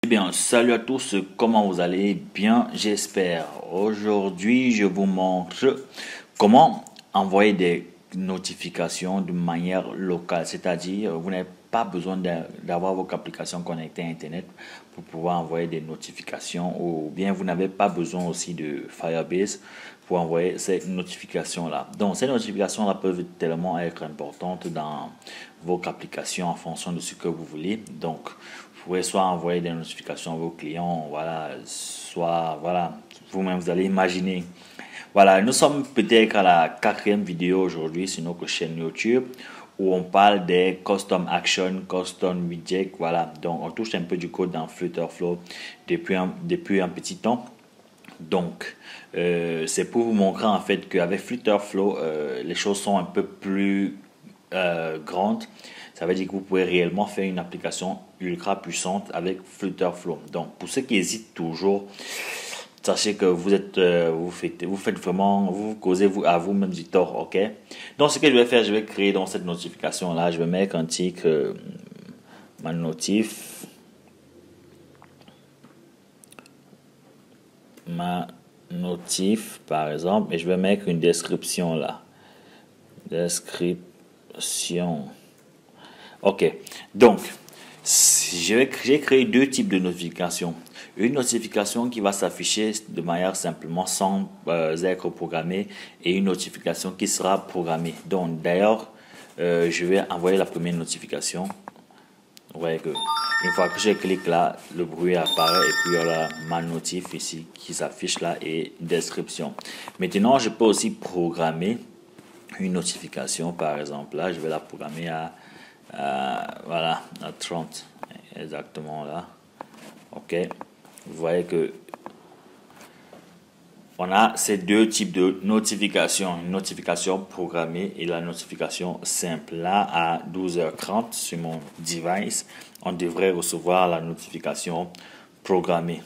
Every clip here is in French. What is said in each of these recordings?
Eh bien, salut à tous, comment vous allez? Bien, j'espère. Aujourd'hui, je vous montre comment envoyer des notifications de manière locale, c'est-à-dire vous n'avez pas besoin d'avoir votre application connectée à Internet pour pouvoir envoyer des notifications ou bien vous n'avez pas besoin aussi de Firebase pour envoyer ces notifications-là. Donc, ces notifications-là peuvent tellement être importantes dans votre application en fonction de ce que vous voulez. Donc, vous pouvez soit envoyer des notifications à vos clients, voilà, soit, voilà, vous-même, vous allez imaginer. Voilà, nous sommes peut-être à la quatrième vidéo aujourd'hui sur notre chaîne YouTube où on parle des custom action, custom widget, voilà. Donc, on touche un peu du code dans Flutterflow depuis un petit temps. Donc, c'est pour vous montrer en fait qu'avec Flutterflow, les choses sont un peu plus grandes. Ça veut dire que vous pouvez réellement faire une application ultra puissante avec Flutterflow. Donc, pour ceux qui hésitent toujours, sachez que vous faites vraiment, vous causez à vous-même du tort, ok? Donc, ce que je vais faire, je vais créer dans cette notification là, je vais mettre un titre, ma notif par exemple, et je vais mettre une description là. Description. Ok, donc j'ai créé deux types de notifications. Une notification qui va s'afficher de manière simplement sans être programmée et une notification qui sera programmée. Donc d'ailleurs, je vais envoyer la première notification. Vous voyez que une fois que je clique là, le bruit apparaît et puis il y a ma notif ici qui s'affiche là et description. Maintenant, je peux aussi programmer une notification, par exemple là, je vais la programmer voilà, à 30 exactement là. Ok, vous voyez que on a ces deux types de notifications, une notification programmée et la notification simple. Là, à 12h30 sur mon device, on devrait recevoir la notification programmée.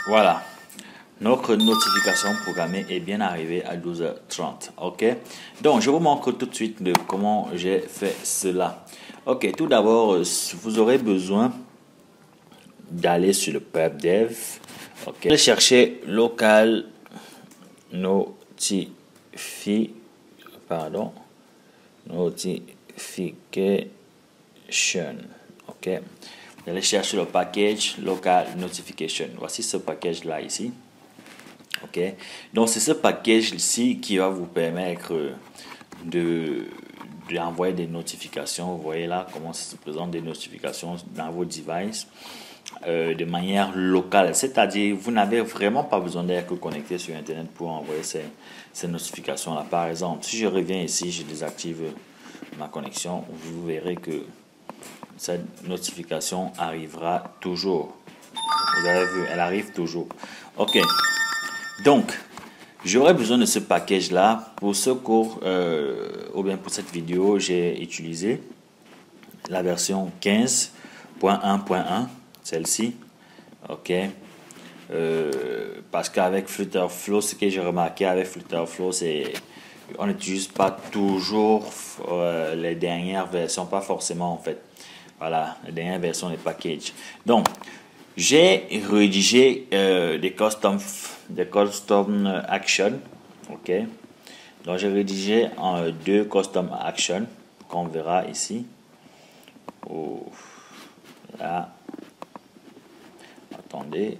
Voilà, notre notification programmée est bien arrivée à 12h30. Ok, donc je vous montre tout de suite de comment j'ai fait cela. Ok, tout d'abord, vous aurez besoin d'aller sur le pub dev. Ok, allez chercher local notification. Ok, vous allez chercher le package local notification. Voici ce package là ici. Ok, donc c'est ce package ici qui va vous permettre d'envoyer des notifications. Vous voyez là comment ça se présente, des notifications dans vos devices de manière locale, c'est-à-dire vous n'avez vraiment pas besoin d'être connecté sur internet pour envoyer ces notifications là. Par exemple, si je reviens ici, je désactive ma connexion, vous verrez que cette notification arrivera toujours. Vous avez vu, elle arrive toujours. Ok, donc j'aurais besoin de ce package là pour ce cours ou bien pour cette vidéo. J'ai utilisé la version 15.1.1, celle-ci. Ok, parce qu'avec Flutterflow, ce que j'ai remarqué avec Flutterflow, c'est on n'utilise pas toujours les dernières versions, pas forcément en fait. Voilà, les dernières versions des packages. Donc, j'ai rédigé des custom actions. Ok, donc j'ai rédigé deux custom actions qu'on verra ici. Oh, là, attendez.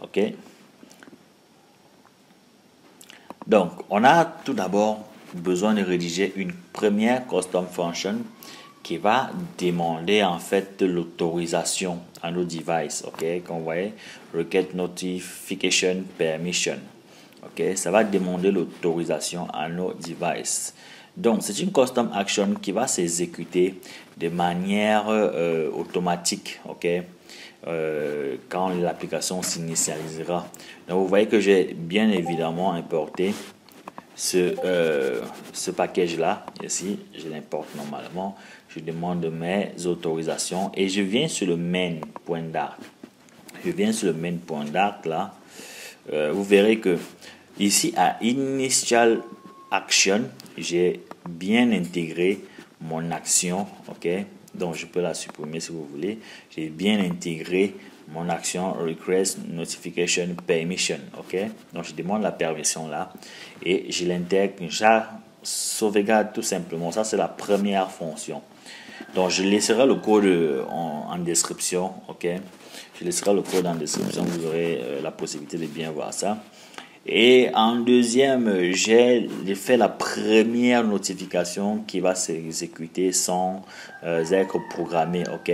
Ok, donc on a tout d'abord besoin de rédiger une première custom function qui va demander en fait l'autorisation à nos devices. Ok, comme vous voyez, requête notification permission. Ok, ça va demander l'autorisation à nos devices. Donc c'est une custom action qui va s'exécuter de manière automatique. Ok, quand l'application s'initialisera. Donc vous voyez que j'ai bien évidemment importé ce package là ici. Je l'importe normalement, je demande mes autorisations et je viens sur le main.dart. Je viens sur le main.dart là. Vous verrez que ici à Initial Action, j'ai bien intégré mon action, ok. Donc je peux la supprimer si vous voulez. J'ai bien intégré mon action Request Notification Permission, ok. Donc je demande la permission là et je l'intègre. Je sauvegarde tout simplement. Ça c'est la première fonction. Donc je laisserai le code en description, ok. Je laisserai le code en description. Vous aurez la possibilité de bien voir ça. Et en deuxième, j'ai fait la première notification qui va s'exécuter sans être programmée, ok.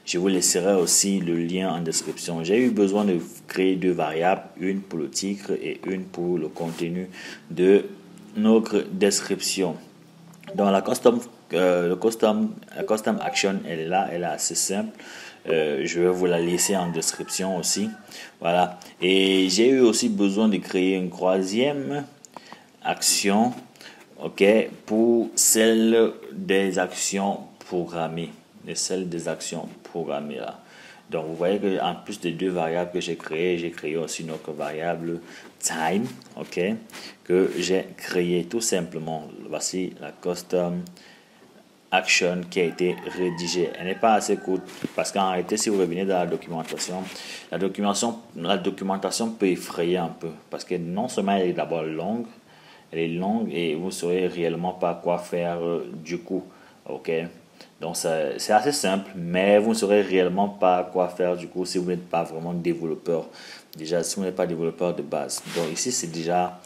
Je vous laisserai aussi le lien en description. J'ai eu besoin de créer deux variables, une pour le titre et une pour le contenu de notre description. Donc la custom action, elle est là, elle est assez simple. Je vais vous la laisser en description aussi. Voilà. Et j'ai eu aussi besoin de créer une troisième action, ok, pour celle des actions programmées, là. Donc vous voyez que en plus des deux variables que j'ai créé aussi une autre variable time, ok, que j'ai créé tout simplement. Voici la custom action qui a été rédigée. Elle n'est pas assez courte parce qu'en réalité, si vous revenez dans la documentation peut effrayer un peu parce que non seulement elle est d'abord longue, elle est longue et vous ne saurez réellement pas quoi faire du coup, ok. Donc c'est assez simple, mais vous ne saurez réellement pas quoi faire du coup si vous n'êtes pas vraiment développeur. Déjà, si vous n'êtes pas développeur de base. Donc ici, c'est déjà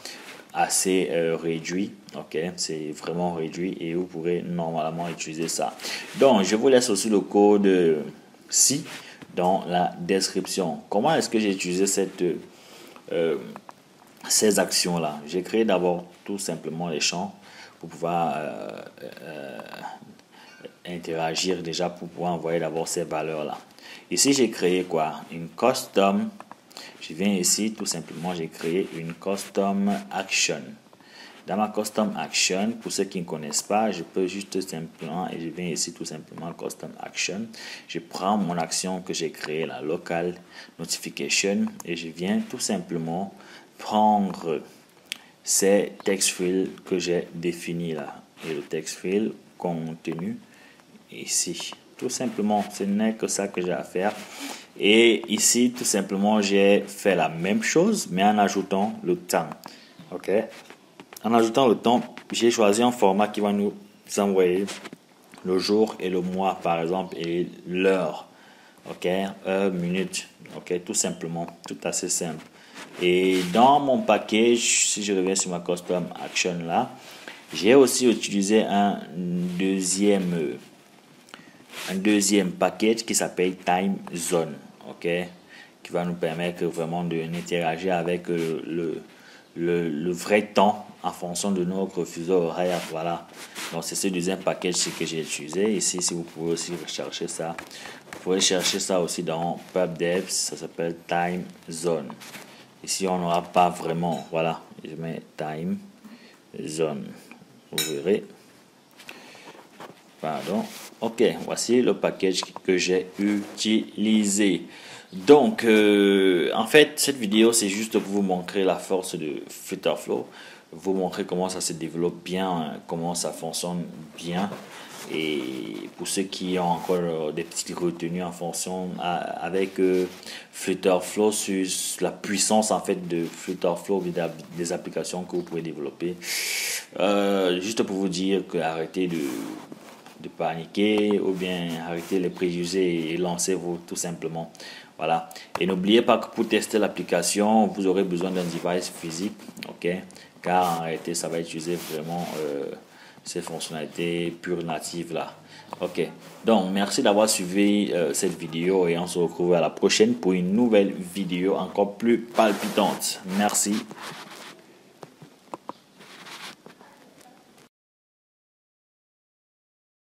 assez réduit, ok, c'est vraiment réduit et vous pourrez normalement utiliser ça. Donc je vous laisse aussi le code ci dans la description. Comment est-ce que j'ai utilisé ces actions là? J'ai créé d'abord tout simplement les champs pour pouvoir interagir déjà, pour pouvoir envoyer d'abord ces valeurs là. Ici j'ai créé quoi? Une custom. Je viens ici, tout simplement, j'ai créé une custom action. Dans ma custom action, pour ceux qui ne connaissent pas, je peux juste simplement, et je viens ici tout simplement, custom action. Je prends mon action que j'ai créée, la local notification, et je viens tout simplement prendre ces text fields que j'ai définis là. Et le text field contenu ici. Tout simplement, ce n'est que ça que j'ai à faire. Et ici, tout simplement, j'ai fait la même chose, mais en ajoutant le temps. Ok. En ajoutant le temps, j'ai choisi un format qui va nous envoyer le jour et le mois, par exemple, et l'heure. Ok. Heure, minute. Ok. Tout simplement. Tout assez simple. Et dans mon package, si je reviens sur ma custom action là, j'ai aussi utilisé un deuxième package qui s'appelle Time Zone, ok, qui va nous permettre vraiment d'interagir avec le vrai temps en fonction de notre fuseau horaire. Voilà, donc c'est ce deuxième package que j'ai utilisé ici. Si vous pouvez aussi rechercher ça, vous pouvez chercher ça aussi dans PubDev, ça s'appelle Time Zone. Ici on n'aura pas vraiment, voilà, je mets Time Zone, vous verrez. Pardon. Ok, voici le package que j'ai utilisé. Donc, en fait, cette vidéo, c'est juste pour vous montrer la force de Flutterflow, vous montrer comment ça se développe bien, comment ça fonctionne bien. Et pour ceux qui ont encore des petites retenues en fonction avec Flutterflow, sur la puissance en fait de Flutterflow, des applications que vous pouvez développer, juste pour vous dire que arrêtez de paniquer ou bien arrêter les préjugés et lancez-vous tout simplement. Voilà. Et n'oubliez pas que pour tester l'application, vous aurez besoin d'un device physique, ok, car en réalité ça va utiliser vraiment ces fonctionnalités pures natives là. Ok, donc merci d'avoir suivi cette vidéo et on se retrouve à la prochaine pour une nouvelle vidéo encore plus palpitante. Merci.